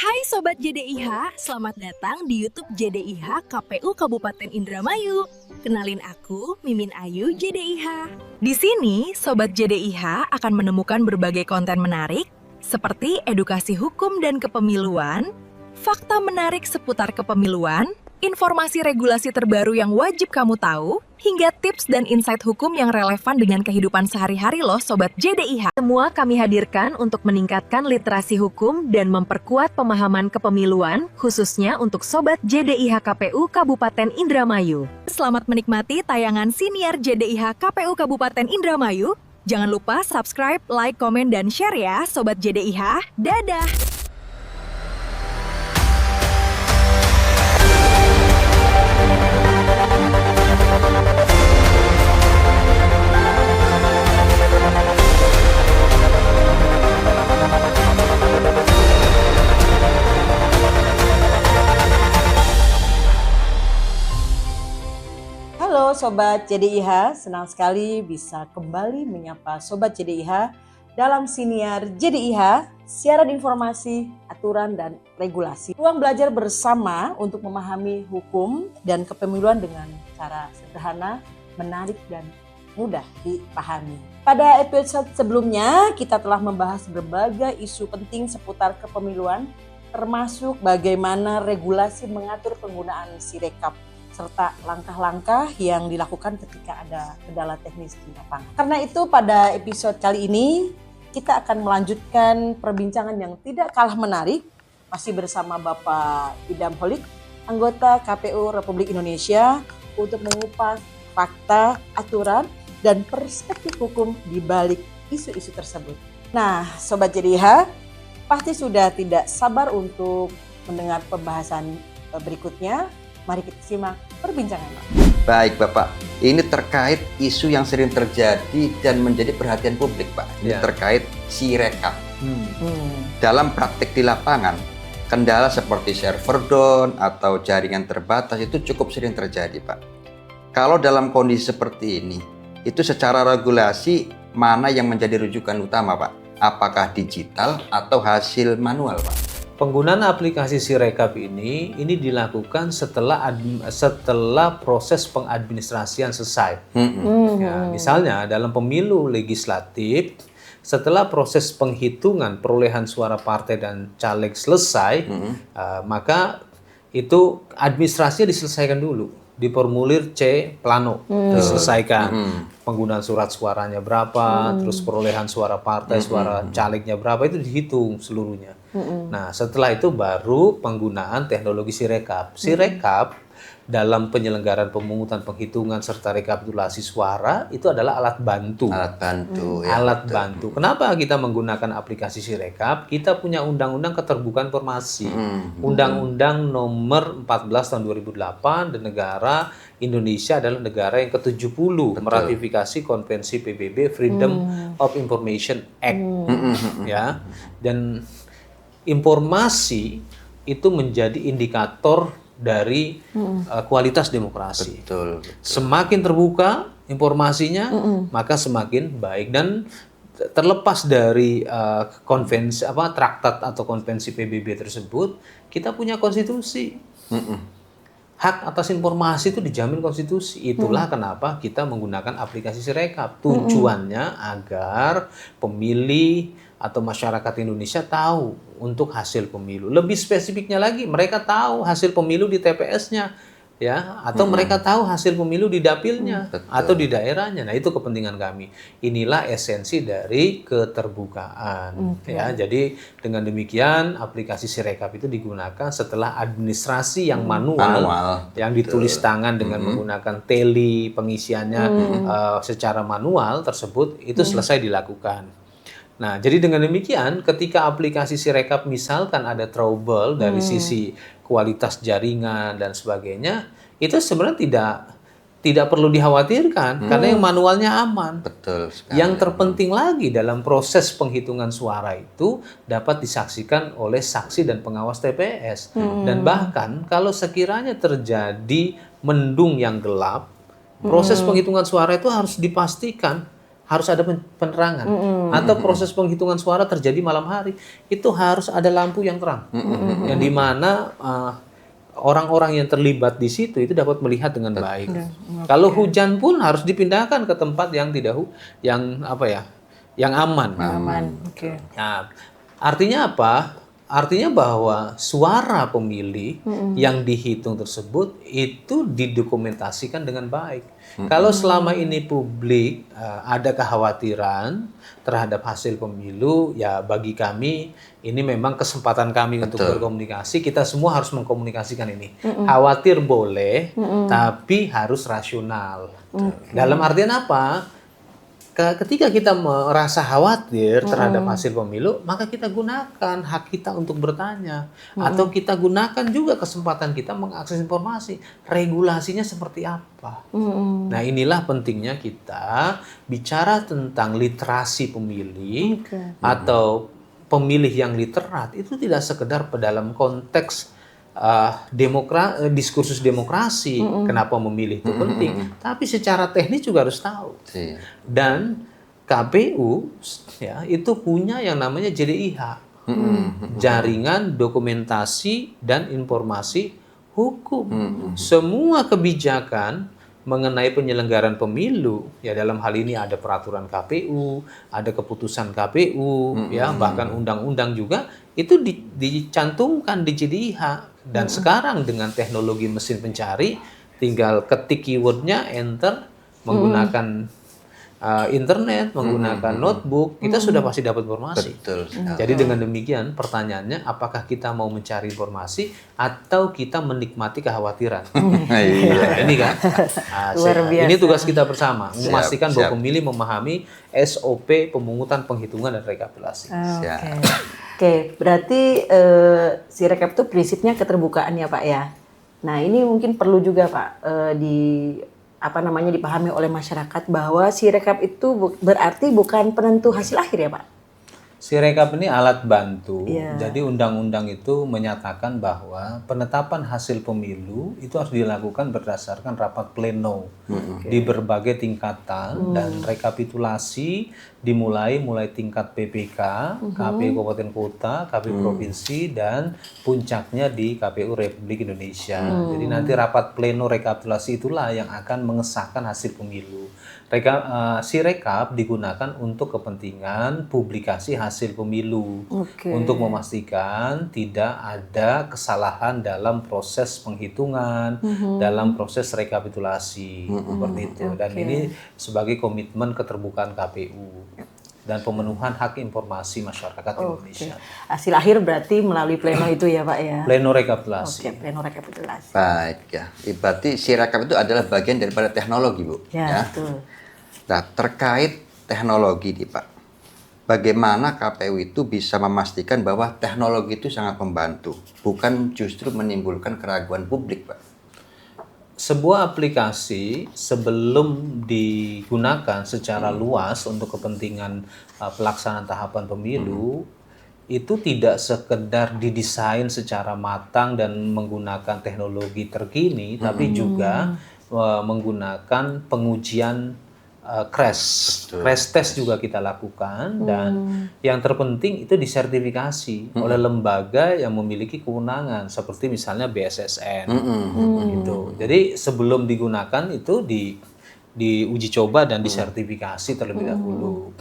Hai Sobat JDIH, selamat datang di YouTube JDIH KPU Kabupaten Indramayu. Kenalin aku, Mimin Ayu JDIH. Di sini, Sobat JDIH akan menemukan berbagai konten menarik seperti edukasi hukum dan kepemiluan, fakta menarik seputar kepemiluan, informasi regulasi terbaru yang wajib kamu tahu, hingga tips dan insight hukum yang relevan dengan kehidupan sehari-hari loh Sobat JDIH. Semua kami hadirkan untuk meningkatkan literasi hukum dan memperkuat pemahaman kepemiluan, khususnya untuk Sobat JDIH KPU Kabupaten Indramayu. Selamat menikmati tayangan siniar JDIH KPU Kabupaten Indramayu. Jangan lupa subscribe, like, komen, dan share ya Sobat JDIH. Dadah! Halo Sobat JDIH, senang sekali bisa kembali menyapa Sobat JDIH dalam siniar JDIH, siaran informasi, aturan, dan regulasi. Ruang belajar bersama untuk memahami hukum dan kepemiluan dengan cara sederhana, menarik, dan mudah dipahami. Pada episode sebelumnya, kita telah membahas berbagai isu penting seputar kepemiluan, termasuk bagaimana regulasi mengatur penggunaan Sirekap, serta langkah-langkah yang dilakukan ketika ada kendala teknis di lapangan. Karena itu pada episode kali ini kita akan melanjutkan perbincangan yang tidak kalah menarik masih bersama Bapak Idam Holik, anggota KPU Republik Indonesia, untuk mengupas fakta, aturan, dan perspektif hukum di balik isu-isu tersebut. Nah, Sobat JDIH, pasti sudah tidak sabar untuk mendengar pembahasan berikutnya. Mari kita simak perbincangannya. Baik Bapak, ini terkait isu yang sering terjadi dan menjadi perhatian publik Pak. Ini terkait Sirekap. Dalam praktik di lapangan, kendala seperti server down atau jaringan terbatas itu cukup sering terjadi Pak. Kalau dalam kondisi seperti ini, itu secara regulasi mana yang menjadi rujukan utama Pak? Apakah digital atau hasil manual Pak? Penggunaan aplikasi Sirekap ini dilakukan setelah proses pengadministrasian selesai. Ya, misalnya dalam pemilu legislatif, setelah proses penghitungan perolehan suara partai dan caleg selesai, maka itu administrasinya diselesaikan dulu. Di formulir C plano diselesaikan. Penggunaan surat suaranya berapa, terus perolehan suara partai, suara calegnya berapa, itu dihitung seluruhnya. Nah, setelah itu baru penggunaan teknologi Sirekap. Sirekap dalam penyelenggaraan pemungutan, penghitungan, serta rekapitulasi suara itu adalah alat bantu. Alat bantu. Kenapa kita menggunakan aplikasi Sirekap? Kita punya Undang-Undang Keterbukaan Informasi. Undang-Undang Nomor 14 tahun 2008, dan negara Indonesia adalah negara yang ke-70 meratifikasi Konvensi PBB Freedom of Information Act. Ya. Dan informasi itu menjadi indikator dari kualitas demokrasi. Betul. Semakin terbuka informasinya, maka semakin baik. Dan terlepas dari konvensi traktat atau konvensi PBB tersebut, kita punya konstitusi. Hak atas informasi itu dijamin konstitusi. Itulah kenapa kita menggunakan aplikasi Sirekap. Tujuannya agar pemilih atau masyarakat Indonesia tahu untuk hasil pemilu. Lebih spesifiknya lagi, mereka tahu hasil pemilu di TPS-nya, ya, atau mereka tahu hasil pemilu di dapilnya atau di daerahnya. Nah, itu kepentingan kami. Inilah esensi dari keterbukaan. Ya, jadi dengan demikian aplikasi Sirekap itu digunakan setelah administrasi yang manual. Yang ditulis tangan dengan menggunakan teli, pengisiannya secara manual tersebut itu selesai dilakukan. Nah, jadi dengan demikian ketika aplikasi Sirekap misalkan ada trouble dari sisi kualitas jaringan dan sebagainya, itu sebenarnya tidak perlu dikhawatirkan karena yang manualnya aman. Betul sekali. Yang terpenting lagi dalam proses penghitungan suara itu dapat disaksikan oleh saksi dan pengawas TPS. Dan bahkan kalau sekiranya terjadi mendung yang gelap, proses penghitungan suara itu harus dipastikan harus ada penerangan. Atau proses penghitungan suara terjadi malam hari, itu harus ada lampu yang terang. Yang dimana orang-orang yang terlibat di situ itu dapat melihat dengan baik. Kalau hujan pun harus dipindahkan ke tempat yang yang aman. Oke. Nah, artinya apa? Artinya bahwa suara pemilih yang dihitung tersebut itu didokumentasikan dengan baik. Kalau selama ini publik ada kekhawatiran terhadap hasil pemilu, ya bagi kami ini memang kesempatan kami untuk berkomunikasi. Kita semua harus mengkomunikasikan ini. Khawatir boleh, tapi harus rasional. Dalam artian apa? Ketika kita merasa khawatir terhadap hasil pemilu, maka kita gunakan hak kita untuk bertanya. Atau kita gunakan juga kesempatan kita mengakses informasi. Regulasinya seperti apa? Nah, inilah pentingnya kita bicara tentang literasi pemilih atau pemilih yang literat. Itu tidak sekedar dalam konteks diskursus demokrasi, kenapa memilih itu penting, tapi secara teknis juga harus tahu. Dan KPU ya itu punya yang namanya JDIH, Jaringan Dokumentasi dan Informasi Hukum. Semua kebijakan mengenai penyelenggaraan pemilu, ya dalam hal ini ada peraturan KPU, ada keputusan KPU, ya bahkan undang-undang juga itu dicantumkan di JDIH. Dan sekarang dengan teknologi mesin pencari, tinggal ketik keywordnya, enter, menggunakan internet, menggunakan notebook, kita sudah pasti dapat informasi. Betul. Jadi dengan demikian pertanyaannya, apakah kita mau mencari informasi atau kita menikmati kekhawatiran? Ini kan, Luar biasa. ini tugas kita bersama, memastikan siap. bahwa pemilih memahami SOP pemungutan, penghitungan, dan rekapitulasi. Oke, berarti Sirekap itu prinsipnya keterbukaan ya Pak ya. Nah ini mungkin perlu juga Pak dipahami oleh masyarakat bahwa Sirekap itu berarti bukan penentu hasil akhir ya Pak. Sirekap ini alat bantu. Iya. Jadi undang-undang itu menyatakan bahwa penetapan hasil pemilu itu harus dilakukan berdasarkan rapat pleno di berbagai tingkatan dan rekapitulasi mulai tingkat PPK, KPU Kabupaten Kota, KPU Provinsi, dan puncaknya di KPU Republik Indonesia. Jadi nanti rapat pleno rekapitulasi itulah yang akan mengesahkan hasil pemilu. Sirekap digunakan untuk kepentingan publikasi hasil pemilu untuk memastikan tidak ada kesalahan dalam proses penghitungan, dalam proses rekapitulasi seperti itu. Dan ini sebagai komitmen keterbukaan KPU dan pemenuhan hak informasi masyarakat Indonesia. Hasil akhir berarti melalui pleno itu ya Pak ya. Pleno rekapitulasi. Oke, pleno rekapitulasi. Baik ya. Berarti Sirekap itu adalah bagian daripada teknologi, Bu. Ya, betul. Nah, terkait teknologi nih Pak, bagaimana KPU itu bisa memastikan bahwa teknologi itu sangat membantu, bukan justru menimbulkan keraguan publik, Pak? Sebuah aplikasi sebelum digunakan secara luas untuk kepentingan pelaksanaan tahapan pemilu, itu tidak sekedar didesain secara matang dan menggunakan teknologi terkini, tapi juga menggunakan pengujian crash test juga kita lakukan, dan yang terpenting itu disertifikasi oleh lembaga yang memiliki kewenangan seperti misalnya BSSN gitu. Jadi sebelum digunakan itu diuji coba dan disertifikasi terlebih dahulu.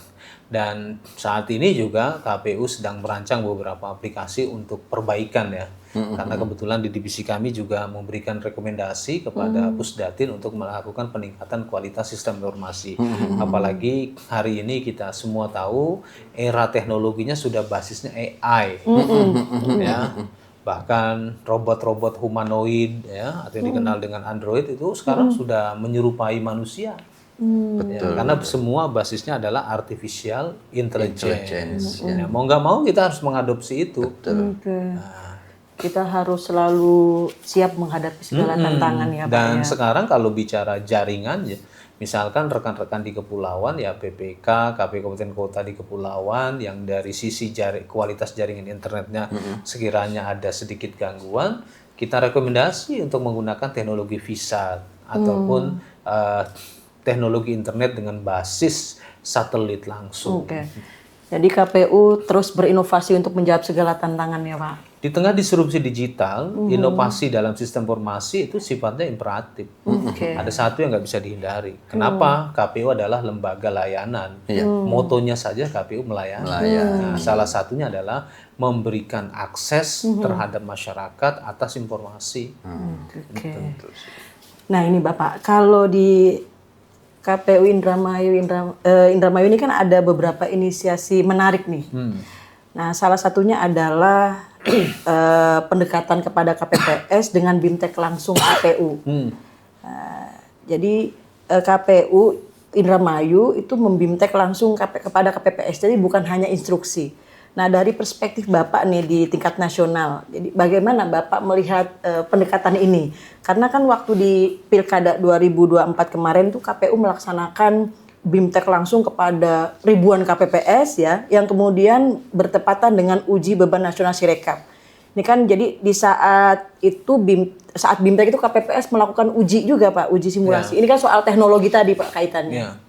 Dan saat ini juga KPU sedang merancang beberapa aplikasi untuk perbaikan ya. Karena kebetulan di divisi kami juga memberikan rekomendasi kepada Pusdatin untuk melakukan peningkatan kualitas sistem informasi. Apalagi hari ini kita semua tahu era teknologinya sudah basisnya AI. Ya. Bahkan robot-robot humanoid ya, atau yang dikenal dengan Android itu sekarang sudah menyerupai manusia. Ya, karena semua basisnya adalah artificial intelligence. Ya, mau nggak mau kita harus mengadopsi itu. Kita harus selalu siap menghadapi segala tantangan ya Pak. Dan ya. sekarang kalau bicara jaringan ya, misalkan rekan-rekan di kepulauan ya, PPK, KPU Kabupaten Kota di kepulauan yang dari sisi kualitas jaringan internetnya sekiranya ada sedikit gangguan, kita rekomendasi untuk menggunakan teknologi VSAT ataupun teknologi internet dengan basis satelit langsung. Oke. Jadi KPU terus berinovasi untuk menjawab segala tantangannya, Pak. Di tengah disrupsi digital, inovasi dalam sistem informasi itu sifatnya imperatif. Ada satu yang nggak bisa dihindari. Kenapa? KPU adalah lembaga layanan. Motonya saja KPU melayani. Nah, salah satunya adalah memberikan akses terhadap masyarakat atas informasi. Oke. Nah ini Bapak, kalau di KPU Indramayu ini kan ada beberapa inisiasi menarik nih. Nah salah satunya adalah pendekatan kepada KPPS dengan BIMTEK langsung KPU. Jadi KPU Indramayu itu membimtek langsung kepada KPPS, jadi bukan hanya instruksi. Nah dari perspektif Bapak nih di tingkat nasional, jadi bagaimana Bapak melihat pendekatan ini? Karena kan waktu di Pilkada 2024 kemarin tuh KPU melaksanakan BIMTEK langsung kepada ribuan KPPS ya, yang kemudian bertepatan dengan uji beban nasional Sirekap. Ini kan jadi di saat itu saat BIMTEK itu KPPS melakukan uji juga Pak, uji simulasi. Ini kan soal teknologi tadi Pak kaitannya.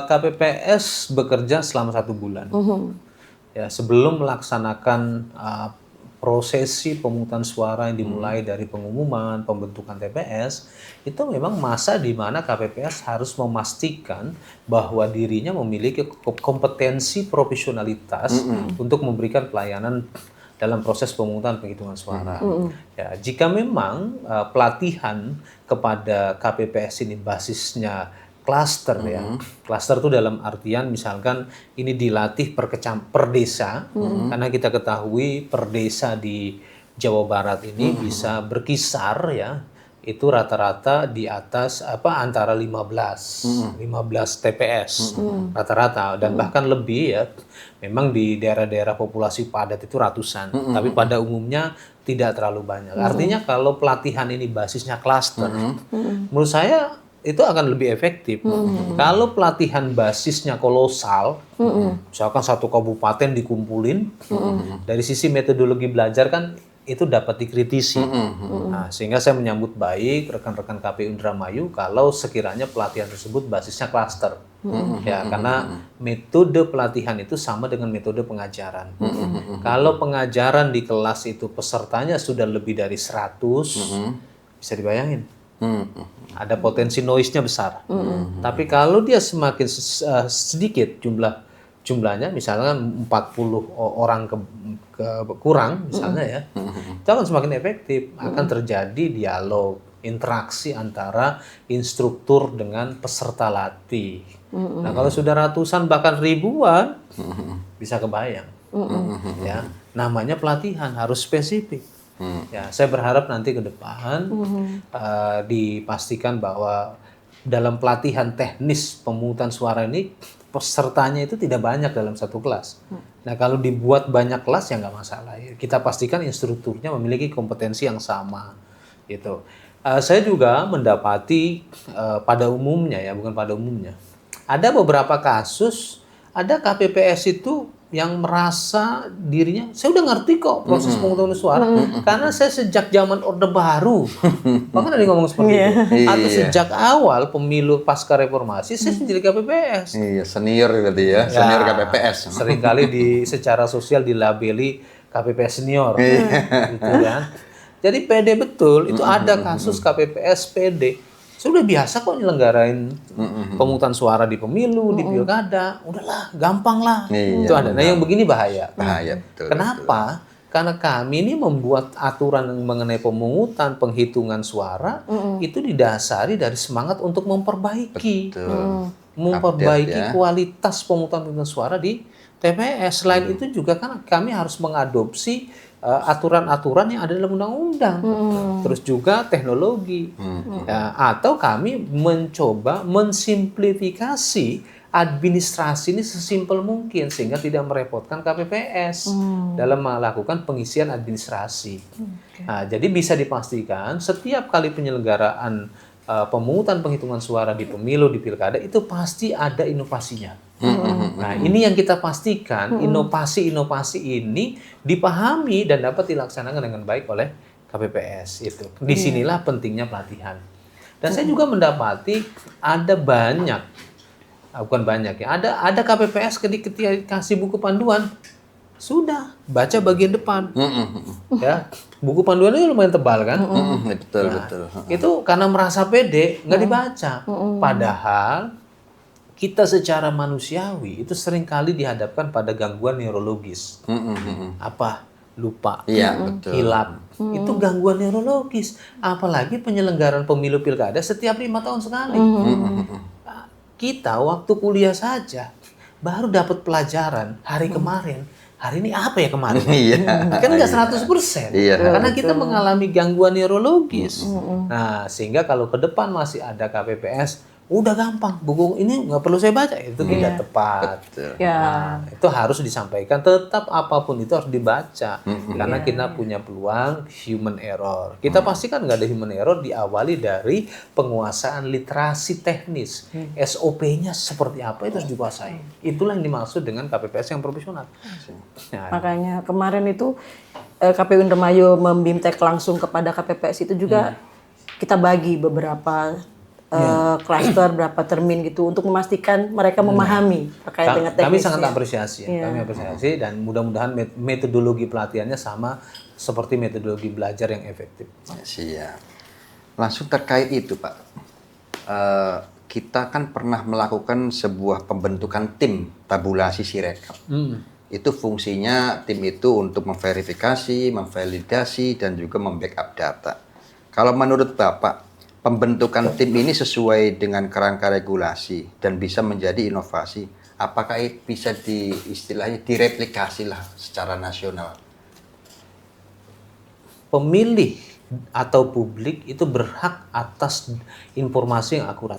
KPPS bekerja selama 1 bulan. Ya, sebelum melaksanakan prosesi pemungutan suara yang dimulai dari pengumuman, pembentukan TPS, itu memang masa di mana KPPS harus memastikan bahwa dirinya memiliki kompetensi profesionalitas untuk memberikan pelayanan dalam proses pemungutan penghitungan suara. Ya, jika memang pelatihan kepada KPPS ini basisnya klaster ya. Klaster itu dalam artian misalkan ini dilatih per desa, karena kita ketahui per desa di Jawa Barat ini bisa berkisar ya, itu rata-rata di atas antara 15 TPS rata-rata dan bahkan lebih ya. Memang di daerah-daerah populasi padat itu ratusan, tapi pada umumnya tidak terlalu banyak. Artinya kalau pelatihan ini basisnya klaster, menurut saya itu akan lebih efektif. Kalau pelatihan basisnya kolosal, misalkan satu kabupaten dikumpulin, dari sisi metodologi belajar kan itu dapat dikritisi. Nah, sehingga saya menyambut baik rekan-rekan KPU Indramayu kalau sekiranya pelatihan tersebut basisnya klaster. Ya, karena metode pelatihan itu sama dengan metode pengajaran. Kalau pengajaran di kelas itu pesertanya sudah lebih dari 100, bisa dibayangin. Ada potensi noise-nya besar. Tapi kalau dia semakin sedikit jumlahnya, misalkan 40 orang kurang misalnya ya, itu akan semakin efektif. Akan terjadi dialog, interaksi antara instruktur dengan peserta latih. Nah kalau sudah ratusan bahkan ribuan, bisa kebayang. Ya, namanya pelatihan harus spesifik. Ya, saya berharap nanti ke depan dipastikan bahwa dalam pelatihan teknis pemungutan suara ini pesertanya itu tidak banyak dalam satu kelas. Nah, kalau dibuat banyak kelas ya nggak masalah. Kita pastikan instrukturnya memiliki kompetensi yang sama, gitu. Saya juga mendapati pada umumnya ya, bukan pada umumnya, ada beberapa kasus ada KPPS itu yang merasa dirinya, saya udah ngerti kok proses pemungutan suara, karena saya sejak zaman Orde Baru, bahkan ada yang ngomong seperti itu, atau sejak awal pemilu pasca reformasi, saya menjadi KPPS. Iya, senior berarti ya, senior KPPS. Seringkali secara sosial dilabeli KPPS senior, gitu kan. Jadi pede betul, itu ada kasus KPPS pede. Sudah biasa kok nyelenggarain pemungutan suara di pemilu, di pilkada, udahlah, gampang lah. Itu ada. Nah yang begini bahaya. Betul. Kenapa? Karena kami ini membuat aturan mengenai pemungutan penghitungan suara itu didasari dari semangat untuk memperbaiki, memperbaiki kualitas pemungutan suara di TPS. Selain itu juga kan kami harus mengadopsi aturan-aturan yang ada dalam undang-undang, terus juga teknologi, ya, atau kami mencoba mensimplifikasi administrasi ini sesimpel mungkin sehingga tidak merepotkan KPPS dalam melakukan pengisian administrasi. Nah, jadi bisa dipastikan setiap kali penyelenggaraan pemungutan penghitungan suara di pemilu, di pilkada itu pasti ada inovasinya. Nah, ini yang kita pastikan, inovasi-inovasi ini dipahami dan dapat dilaksanakan dengan baik oleh KPPS itu. Disinilah pentingnya pelatihan. Dan saya juga mendapati ada banyak bukan banyak ya. Ada KPPS ketika kasih buku panduan, sudah baca bagian depan. Ya, buku panduannya lumayan tebal kan? Betul, Nah, betul. itu karena merasa pede nggak dibaca. Padahal kita secara manusiawi itu seringkali dihadapkan pada gangguan neurologis. Apa? Lupa, Iya, betul. hilap. Itu gangguan neurologis. Apalagi penyelenggaraan pemilu pilkada setiap 5 tahun sekali. Kita waktu kuliah saja baru dapat pelajaran hari kemarin. Hari ini apa ya kemarin? Iya. Kan nggak 100%. Iya. Karena kita mengalami gangguan neurologis. Nah, sehingga kalau ke depan masih ada KPPS, udah gampang. Buku ini nggak perlu saya baca, itu tidak tepat. Betul. Ya. Nah, itu harus disampaikan. Tetap apapun itu harus dibaca. Karena kita punya peluang human error. Kita pastikan nggak ada human error diawali dari penguasaan literasi teknis. SOP-nya seperti apa itu harus dikuasai. Itulah yang dimaksud dengan KPPS yang profesional. Nah, Makanya kemarin itu KPU Indramayu membimtek langsung kepada KPPS itu juga kita bagi beberapa klaster, berapa termin gitu untuk memastikan mereka memahami terkait dengan teknisnya. Kami sangat apresiasi, ya. Kami apresiasi dan mudah-mudahan metodologi pelatihannya sama seperti metodologi belajar yang efektif. Siap. Langsung terkait itu, Pak. Kita kan pernah melakukan sebuah pembentukan tim tabulasi Sirekap. Itu fungsinya tim itu untuk memverifikasi, memvalidasi, dan juga membackup data. Kalau menurut Bapak, pembentukan tim ini sesuai dengan kerangka regulasi dan bisa menjadi inovasi, apakah bisa istilahnya direplikasi lah secara nasional? Pemilih atau publik itu berhak atas informasi yang akurat.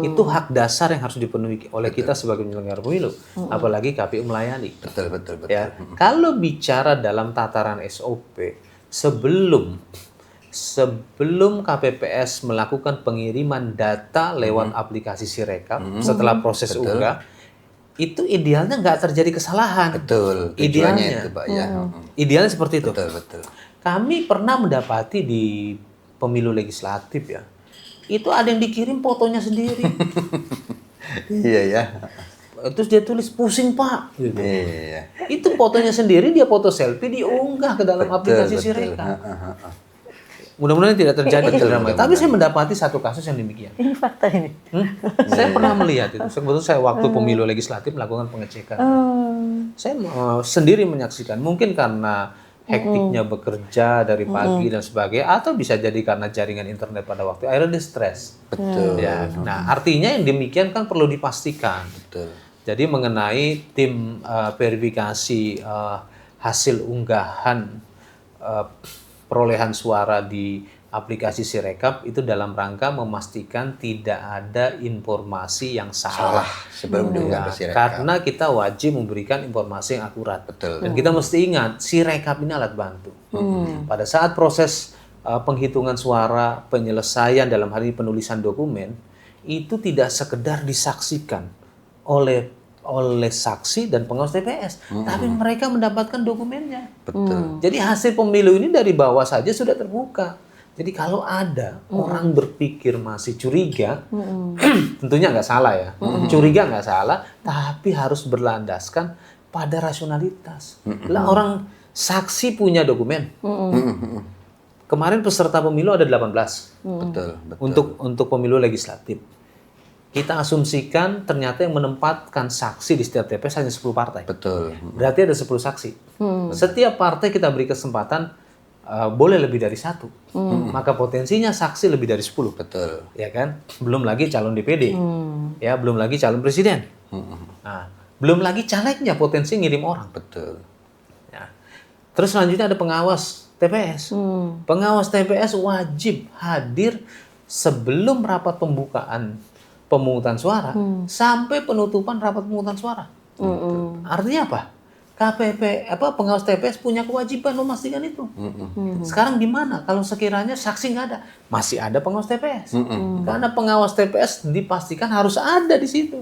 Itu hak dasar yang harus dipenuhi oleh kita sebagai penyelenggara pemilu, apalagi KPU melayani. Betul. Ya, kalau bicara dalam tataran SOP, sebelum KPPS melakukan pengiriman data lewat aplikasi Sirekap setelah proses unggah, itu idealnya nggak terjadi kesalahan. Betul. Idealnya Itu, Pak, ya. Idealnya seperti itu. Betul. Kami pernah mendapati di pemilu legislatif ya, itu ada yang dikirim fotonya sendiri. Iya ya. Terus dia tulis pusing Pak. Gitu. Iya. Itu fotonya sendiri, dia foto selfie diunggah ke dalam aplikasi Sirekap. Mudah-mudahan tidak terjadi drama. Tapi saya mendapati satu kasus yang demikian. Ini fakta ini. Saya pernah melihat itu. Sebetulnya saya waktu pemilu legislatif melakukan pengecekan. Saya sendiri menyaksikan. Mungkin karena hektiknya bekerja dari pagi dan sebagainya, atau bisa jadi karena jaringan internet pada waktu akhirnya dia stres. Betul. Ya. Nah, artinya yang demikian kan perlu dipastikan. Betul. Jadi mengenai tim verifikasi hasil unggahan perolehan suara di aplikasi Sirekap itu dalam rangka memastikan tidak ada informasi yang salah sebelum diunggah ke Sirekap. Karena kita wajib memberikan informasi yang akurat. Betul. Dan kita mesti ingat Sirekap ini alat bantu. Pada saat proses penghitungan suara, penyelesaian dalam hal ini penulisan dokumen, itu tidak sekedar disaksikan oleh saksi dan pengawas TPS, tapi mereka mendapatkan dokumennya. Betul. Jadi hasil pemilu ini dari bawah saja sudah terbuka. Jadi kalau ada orang berpikir masih curiga, tentunya nggak salah ya. Curiga nggak salah, tapi harus berlandaskan pada rasionalitas. Lah orang saksi punya dokumen. Kemarin peserta pemilu ada 18. Betul. Untuk pemilu legislatif. Kita asumsikan ternyata yang menempatkan saksi di setiap TPS hanya 10 partai. Betul. Berarti ada 10 saksi. Setiap partai kita beri kesempatan boleh lebih dari 1. Maka potensinya saksi lebih dari 10. Betul. Ya kan? Belum lagi calon DPD. Ya, belum lagi calon presiden. Nah, belum lagi calegnya potensi ngirim orang. Betul. Ya. Terus selanjutnya ada pengawas TPS. Pengawas TPS wajib hadir sebelum rapat pembukaan pemungutan suara sampai penutupan rapat pemungutan suara. Artinya apa? Pengawas TPS punya kewajiban memastikan itu. Sekarang gimana kalau sekiranya saksi nggak ada? Masih ada pengawas TPS. Karena pengawas TPS dipastikan harus ada di situ.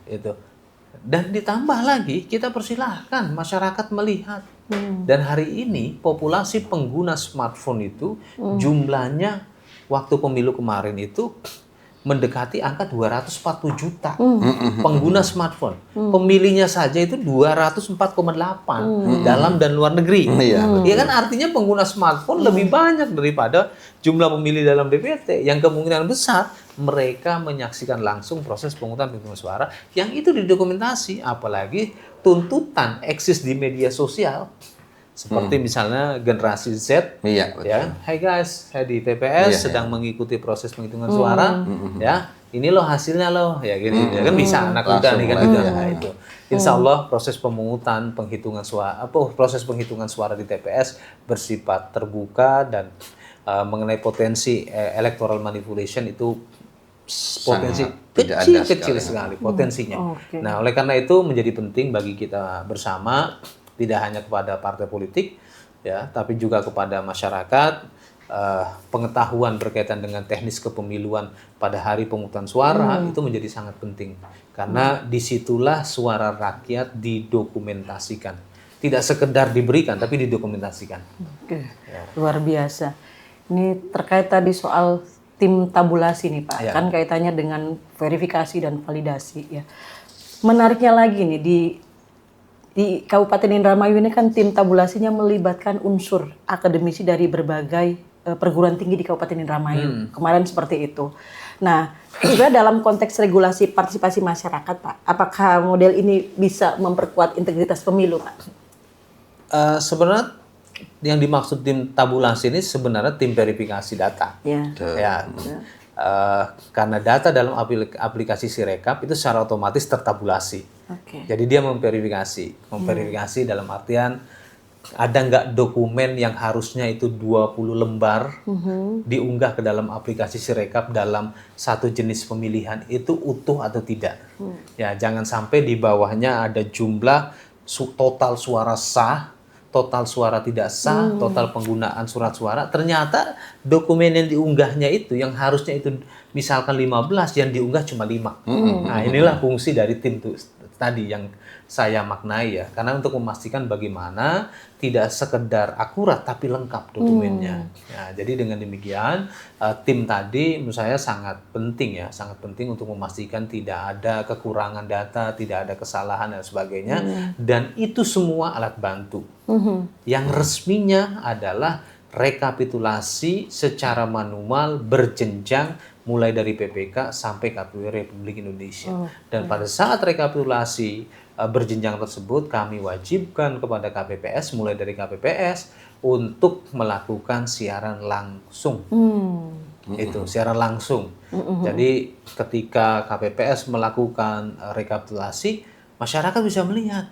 Itu. Dan ditambah lagi kita persilahkan masyarakat melihat. Dan hari ini populasi pengguna smartphone itu jumlahnya waktu pemilu kemarin itu mendekati angka 240 juta pengguna smartphone. Pemilihnya saja itu 204,8 dalam dan luar negeri. Ya kan artinya pengguna smartphone lebih banyak daripada jumlah pemilih dalam DPT. Yang kemungkinan besar mereka menyaksikan langsung proses pemungutan penghitungan suara yang itu didokumentasi, apalagi tuntutan eksis di media sosial. Seperti misalnya generasi Z, Iya, betul. ya, hai guys, saya di TPS sedang mengikuti proses penghitungan suara, ya, ini loh hasilnya loh, ya gini, ya kan bisa anak muda nih kan gitu, nah, itu. Insya Allah proses pemungutan penghitungan suara, proses penghitungan suara di TPS bersifat terbuka dan mengenai potensi electoral manipulation itu potensi kecil sekali potensinya. Nah, oleh karena itu menjadi penting bagi kita bersama, tidak hanya kepada partai politik, ya, tapi juga kepada masyarakat, pengetahuan berkaitan dengan teknis kepemiluan pada hari pemungutan suara itu menjadi sangat penting, karena disitulah suara rakyat didokumentasikan, tidak sekedar diberikan, tapi didokumentasikan. Oke, luar biasa. Ini terkait tadi soal tim tabulasi nih Pak, kan kaitannya dengan verifikasi dan validasi ya. Menariknya lagi nih di Kabupaten Indramayu ini kan tim tabulasinya melibatkan unsur akademisi dari berbagai perguruan tinggi di Kabupaten Indramayu. Kemarin seperti itu. Nah, juga dalam konteks regulasi partisipasi masyarakat, Pak, apakah model ini bisa memperkuat integritas pemilu, Pak? Sebenarnya yang dimaksud tim tabulasi ini sebenarnya tim verifikasi data. Karena data dalam aplikasi Sirekap itu secara otomatis tertabulasi. Jadi dia memverifikasi dalam artian ada nggak dokumen yang harusnya itu 20 lembar diunggah ke dalam aplikasi Sirekap dalam satu jenis pemilihan itu utuh atau tidak. Ya, jangan sampai di bawahnya ada jumlah total suara sah, total suara tidak sah, total penggunaan surat suara, ternyata dokumen yang diunggahnya itu yang harusnya itu misalkan 15 yang diunggah cuma 5. Nah, inilah fungsi dari tim tadi yang saya maknai ya, karena untuk memastikan bagaimana tidak sekedar akurat tapi lengkap dokumennya. Nah, jadi dengan demikian tim tadi menurut saya sangat penting ya, sangat penting untuk memastikan tidak ada kekurangan data, tidak ada kesalahan dan sebagainya, dan itu semua alat bantu. Yang resminya adalah rekapitulasi secara manual berjenjang mulai dari PPK sampai KPU Republik Indonesia. Dan pada saat rekapitulasi berjenjang tersebut kami wajibkan kepada KPPS mulai dari KPPS untuk melakukan siaran langsung. Itu siaran langsung. Jadi ketika KPPS melakukan rekapitulasi, masyarakat bisa melihat.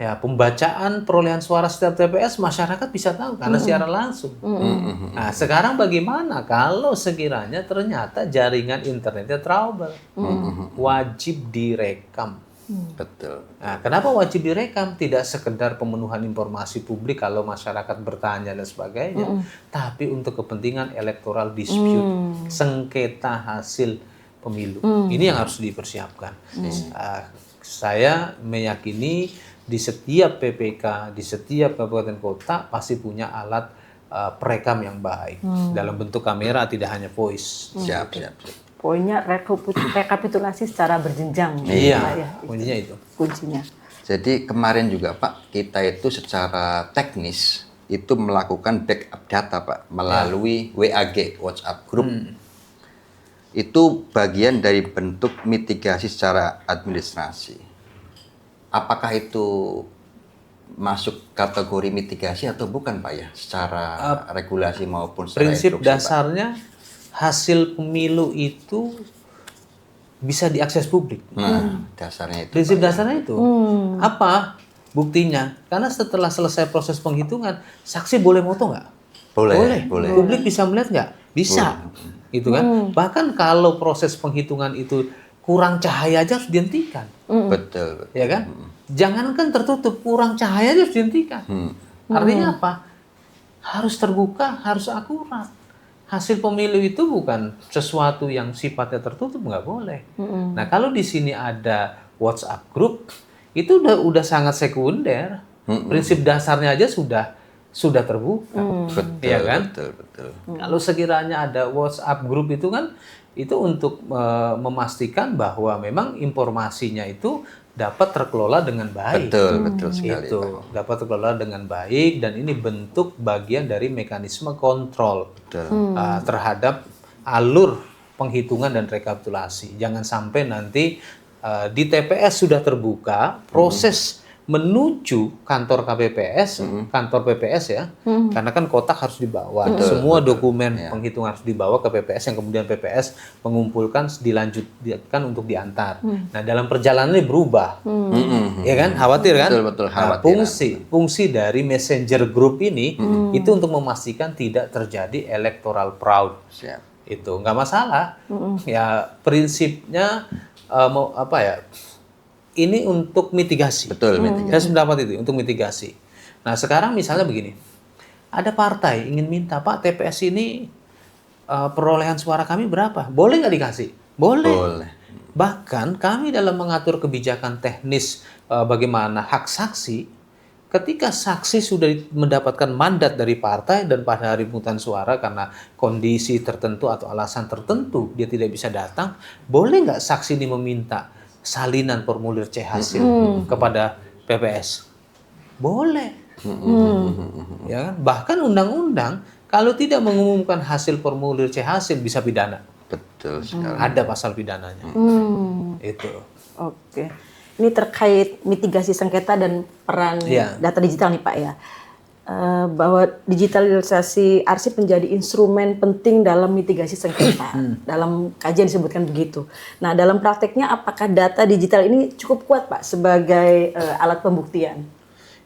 Ya, pembacaan perolehan suara setiap TPS masyarakat bisa tahu karena siaran langsung. Nah, sekarang bagaimana kalau sekiranya ternyata jaringan internetnya trouble? Wajib direkam. Betul. Nah, kenapa wajib direkam? Tidak sekedar pemenuhan informasi publik kalau masyarakat bertanya dan sebagainya, tapi untuk kepentingan electoral dispute, sengketa hasil pemilu. Ini yang harus dipersiapkan. Saya meyakini di setiap PPK, di setiap kabupaten kota pasti punya alat perekam yang baik dalam bentuk kamera, tidak hanya voice. Siap. Poinnya rekapitulasi secara berjenjang. Iya, kuncinya itu. Kuncinya. Jadi kemarin juga Pak, kita itu secara teknis itu melakukan backup data Pak melalui WAG, WhatsApp Group. Itu bagian dari bentuk mitigasi secara administrasi. Apakah itu masuk kategori mitigasi atau bukan Pak ya? Secara regulasi maupun secara prinsip instruksi, dasarnya Pak? Hasil pemilu itu bisa diakses publik. Dasarnya itu. Prinsip dasarnya itu. Apa buktinya? Karena setelah selesai proses penghitungan, saksi boleh foto nggak? Boleh. Publik bisa melihat nggak? Bisa. Gitu kan? Bahkan kalau proses penghitungan itu kurang cahaya aja harus dihentikan. Betul. Ya kan? Jangankan tertutup, kurang cahaya aja harus dihentikan. Artinya apa? Harus terbuka, harus akurat. Hasil pemilu itu bukan sesuatu yang sifatnya tertutup, nggak boleh. Nah, kalau di sini ada WhatsApp group, itu udah sangat sekunder. Prinsip dasarnya aja sudah terbuka. Betul, ya kan? Betul. Kalau sekiranya ada WhatsApp group itu kan itu untuk memastikan bahwa memang informasinya itu dapat terkelola dengan baik. Betul sekali. Itu dapat terkelola dengan baik, dan ini bentuk bagian dari mekanisme kontrol terhadap alur penghitungan dan rekapitulasi. Jangan sampai nanti di TPS sudah terbuka proses menuju kantor KPPS, kantor PPS ya, karena kan kotak harus dibawa, semua dokumen penghitungan harus dibawa ke PPS, yang kemudian PPS mengumpulkan, dilanjutkan untuk diantar. Nah, dalam perjalanannya berubah, ya kan, khawatir kan? Betul, Nah, fungsi dari messenger group ini itu untuk memastikan tidak terjadi electoral fraud. Siap. Itu nggak masalah, ya prinsipnya ini untuk mitigasi. Betul, mitigasi. Saya sependapat itu, untuk mitigasi. Nah, sekarang misalnya begini. Ada partai ingin minta, Pak, TPS ini perolehan suara kami berapa? Boleh nggak dikasih? Boleh. Bahkan kami dalam mengatur kebijakan teknis bagaimana hak saksi, ketika saksi sudah mendapatkan mandat dari partai dan pada hari pemungutan suara karena kondisi tertentu atau alasan tertentu dia tidak bisa datang, boleh nggak saksi ini meminta salinan formulir C hasil kepada PPS? Boleh. Ya kan? Bahkan undang-undang kalau tidak mengumumkan hasil formulir C hasil bisa pidana. Betul sekali. Ada pasal pidananya. Itu. Oke. Ini terkait mitigasi sengketa dan peran data digital nih Pak ya. Bahwa digitalisasi arsip menjadi instrumen penting dalam mitigasi sengketa. Dalam kajian disebutkan begitu. Nah, dalam prakteknya apakah data digital ini cukup kuat Pak sebagai alat pembuktian?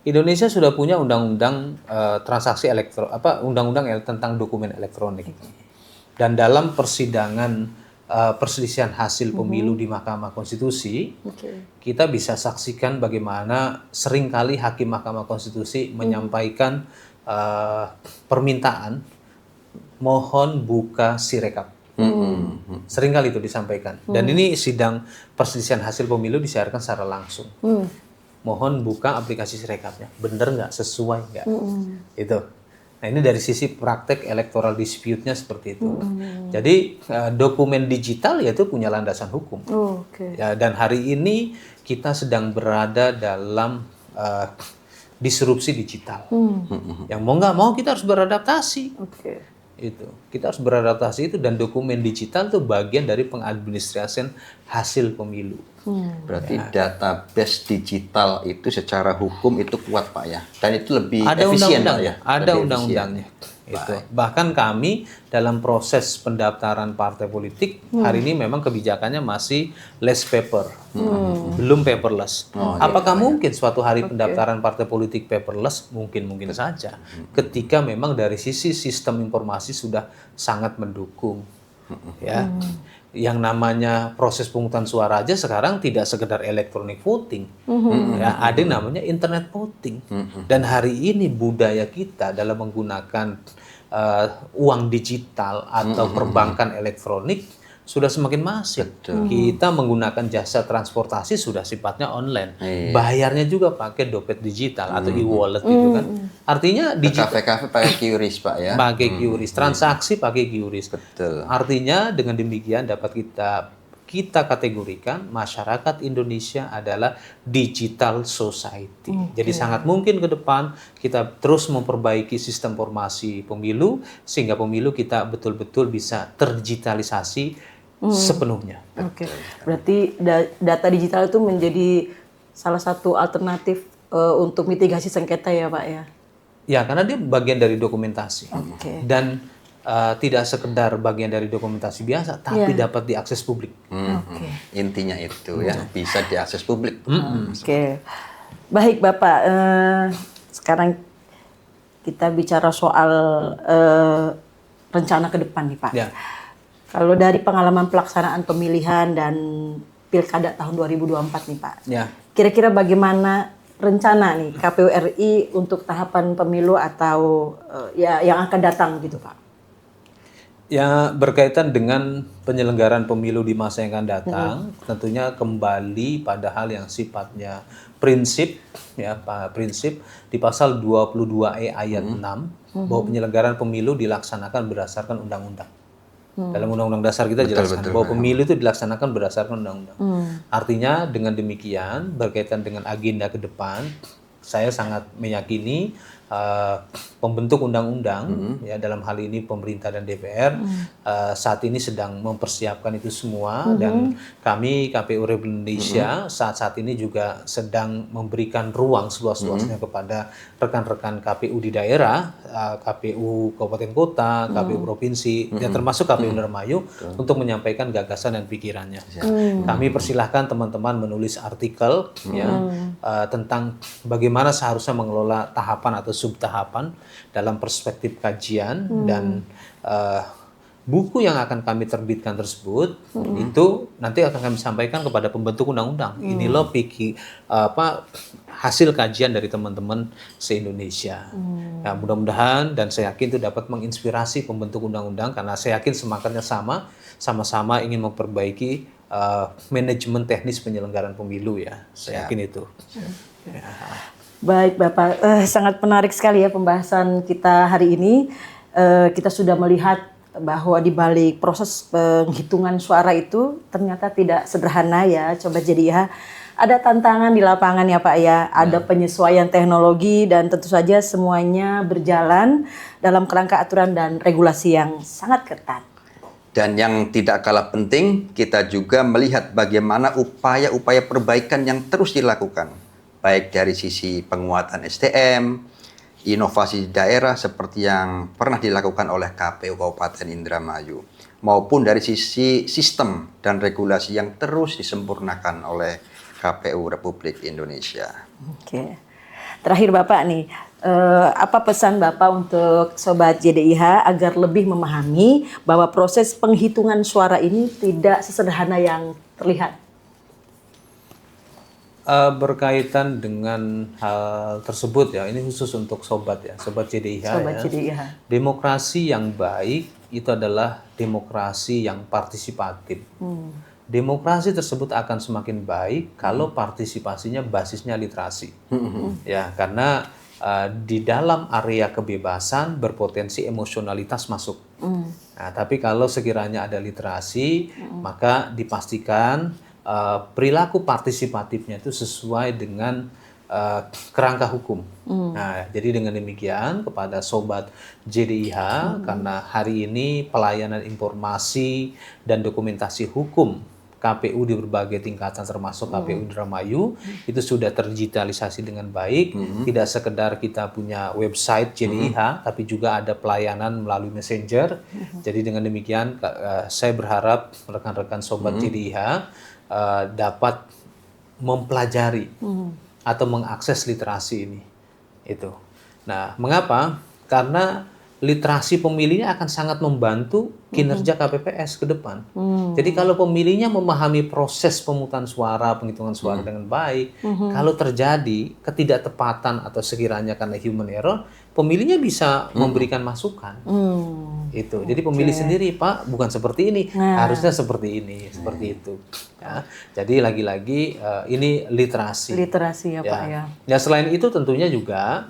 Indonesia sudah punya undang-undang transaksi undang-undang tentang dokumen elektronik. Dan dalam persidangan perselisihan hasil pemilu di Mahkamah Konstitusi, kita bisa saksikan bagaimana seringkali hakim Mahkamah Konstitusi menyampaikan permintaan mohon buka sirekap. Seringkali itu disampaikan. Dan ini sidang perselisihan hasil pemilu disiarkan secara langsung. Mohon buka aplikasi sirekapnya. Bener nggak? Sesuai nggak? Itu. Nah, ini dari sisi praktek electoral dispute-nya seperti itu. Jadi dokumen digital yaitu punya landasan hukum. Ya, dan hari ini kita sedang berada dalam disrupsi digital. Yang mau nggak mau kita harus beradaptasi. Itu kita harus beradaptasi itu, dan dokumen digital itu bagian dari pengadministrasian hasil pemilu. Berarti database digital itu secara hukum itu kuat Pak ya, dan itu lebih ada efisien Pak undang-undangnya, ya. ada undang-undangnya. Itu. Bahkan kami dalam proses pendaftaran partai politik hari ini memang kebijakannya masih less paper, belum paperless. Apakah mungkin suatu hari pendaftaran partai politik paperless? Mungkin saja. Ketika memang dari sisi sistem informasi sudah sangat mendukung, ya. Yang namanya proses pemungutan suara aja sekarang tidak sekedar electronic voting, ya, ada yang namanya internet voting. Dan hari ini budaya kita dalam menggunakan uang digital atau perbankan elektronik sudah semakin masif. Kita menggunakan jasa transportasi sudah sifatnya online. Bayarnya juga pakai dompet digital atau e-wallet gitu kan. Artinya kafe-kafe pakai QRIS Pak ya. Pakai QRIS, transaksi pakai QRIS. Betul. Artinya dengan demikian dapat kita kategorikan masyarakat Indonesia adalah digital society. Jadi sangat mungkin ke depan kita terus memperbaiki sistem informasi pemilu sehingga pemilu kita betul-betul bisa terdigitalisasi sepenuhnya. Berarti data digital itu menjadi salah satu alternatif untuk mitigasi sengketa ya Pak ya? Ya, karena dia bagian dari dokumentasi. Dan tidak sekedar bagian dari dokumentasi biasa, tapi dapat diakses publik. Intinya itu ya, bisa diakses publik. Baik Bapak, sekarang kita bicara soal rencana ke depan nih Pak. Kalau dari pengalaman pelaksanaan pemilihan dan pilkada tahun 2024 nih Pak, kira-kira bagaimana rencana nih KPU RI untuk tahapan pemilu atau yang akan datang gitu Pak? Ya, berkaitan dengan penyelenggaraan pemilu di masa yang akan datang, tentunya kembali pada hal yang sifatnya prinsip, ya Pak, prinsip di pasal 22E ayat 6 bahwa penyelenggaraan pemilu dilaksanakan berdasarkan undang-undang. Dalam Undang-Undang Dasar kita jelaskan bahwa pemilu itu dilaksanakan berdasarkan undang-undang. Artinya dengan demikian berkaitan dengan agenda ke depan, saya sangat meyakini pembentuk undang-undang ya dalam hal ini pemerintah dan DPR saat ini sedang mempersiapkan itu semua dan kami KPU Republik Indonesia saat ini juga sedang memberikan ruang seluas-luasnya kepada rekan-rekan KPU di daerah, KPU kabupaten kota, KPU provinsi dan termasuk KPU Indramayu untuk menyampaikan gagasan dan pikirannya. Kami persilahkan teman-teman menulis artikel ya tentang bagaimana seharusnya mengelola tahapan atau subtahapan dalam perspektif kajian dan buku yang akan kami terbitkan tersebut itu nanti akan kami sampaikan kepada pembentuk undang-undang. Ini loh hasil kajian dari teman-teman se-Indonesia. Nah, mudah-mudahan dan saya yakin itu dapat menginspirasi pembentuk undang-undang karena saya yakin semangatnya sama-sama ingin memperbaiki manajemen teknis penyelenggaraan pemilu ya. Saya yakin itu. Ya. Baik Bapak, sangat menarik sekali ya pembahasan kita hari ini. Kita sudah melihat bahwa di balik proses penghitungan suara itu ternyata tidak sederhana ya. Coba jadi ya, ada tantangan di lapangan ya Pak ya, ada penyesuaian teknologi dan tentu saja semuanya berjalan dalam kerangka aturan dan regulasi yang sangat ketat. Dan yang tidak kalah penting, kita juga melihat bagaimana upaya-upaya perbaikan yang terus dilakukan. Baik dari sisi penguatan SDM, inovasi di daerah seperti yang pernah dilakukan oleh KPU Kabupaten Indramayu, maupun dari sisi sistem dan regulasi yang terus disempurnakan oleh KPU Republik Indonesia. Oke. Terakhir Bapak nih, apa pesan Bapak untuk Sobat JDIH agar lebih memahami bahwa proses penghitungan suara ini tidak sesederhana yang terlihat? Berkaitan dengan hal tersebut ya, ini khusus untuk Sobat JDIH. Sobat JDIH. Demokrasi yang baik itu adalah demokrasi yang partisipatif. Demokrasi tersebut akan semakin baik kalau partisipasinya basisnya literasi. Ya, karena di dalam area kebebasan berpotensi emosionalitas masuk. Nah, tapi kalau sekiranya ada literasi, maka dipastikan perilaku partisipatifnya itu sesuai dengan kerangka hukum. Nah, jadi dengan demikian kepada Sobat JDIH, karena hari ini pelayanan informasi dan dokumentasi hukum KPU di berbagai tingkatan termasuk KPU Indramayu itu sudah terdigitalisasi dengan baik. Tidak sekedar kita punya website JDIH, tapi juga ada pelayanan melalui Messenger. Jadi dengan demikian saya berharap rekan-rekan Sobat JDIH dapat mempelajari atau mengakses literasi ini. Itu. Nah, mengapa? Karena literasi pemilihnya akan sangat membantu kinerja KPPS ke depan. Jadi kalau pemilihnya memahami proses pemungutan suara, penghitungan suara dengan baik, kalau terjadi ketidaktepatan atau sekiranya karena human error, pemilihnya bisa memberikan masukan. Itu. Jadi pemilih sendiri, Pak, bukan seperti ini, harusnya seperti ini, seperti itu. Ya. Jadi lagi-lagi ini literasi. Literasi ya Pak ya. Ya selain itu tentunya juga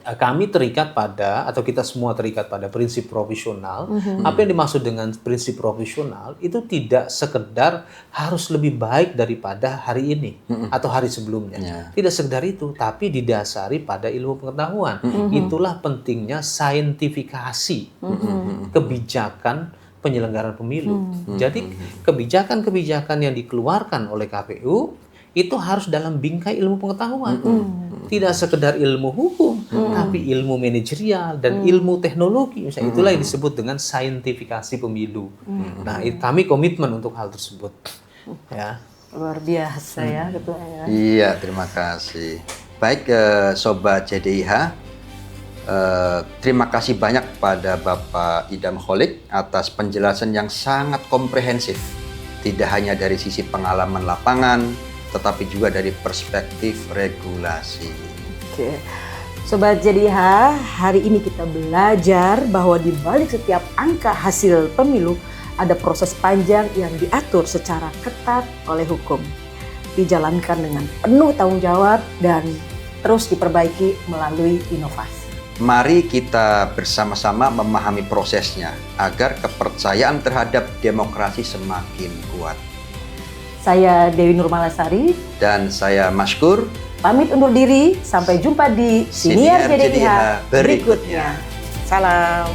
kami terikat pada, atau kita semua terikat pada prinsip profesional. Apa yang dimaksud dengan prinsip profesional itu tidak sekedar harus lebih baik daripada hari ini atau hari sebelumnya. Tidak sekedar itu, tapi didasari pada ilmu pengetahuan. Itulah pentingnya saintifikasi kebijakan penyelenggaraan pemilu. Jadi kebijakan-kebijakan yang dikeluarkan oleh KPU itu harus dalam bingkai ilmu pengetahuan. Tidak sekedar ilmu hukum, tapi ilmu manajerial dan ilmu teknologi. Misalnya itulah yang disebut dengan saintifikasi pemilu. Nah, kami komitmen untuk hal tersebut. Ya. Luar biasa ya Ketua ya. Iya, terima kasih. Baik, Sobat JDIH, terima kasih banyak pada Bapak Idam Holik atas penjelasan yang sangat komprehensif. Tidak hanya dari sisi pengalaman lapangan, tetapi juga dari perspektif regulasi. Oke. Sobat JDIH, hari ini kita belajar bahwa di balik setiap angka hasil pemilu ada proses panjang yang diatur secara ketat oleh hukum. Dijalankan dengan penuh tanggung jawab dan terus diperbaiki melalui inovasi. Mari kita bersama-sama memahami prosesnya agar kepercayaan terhadap demokrasi semakin kuat. Saya Dewi Nurmalasari Dan saya Maskur. pamit undur diri, sampai jumpa di Siniar JDIH berikutnya. Salam.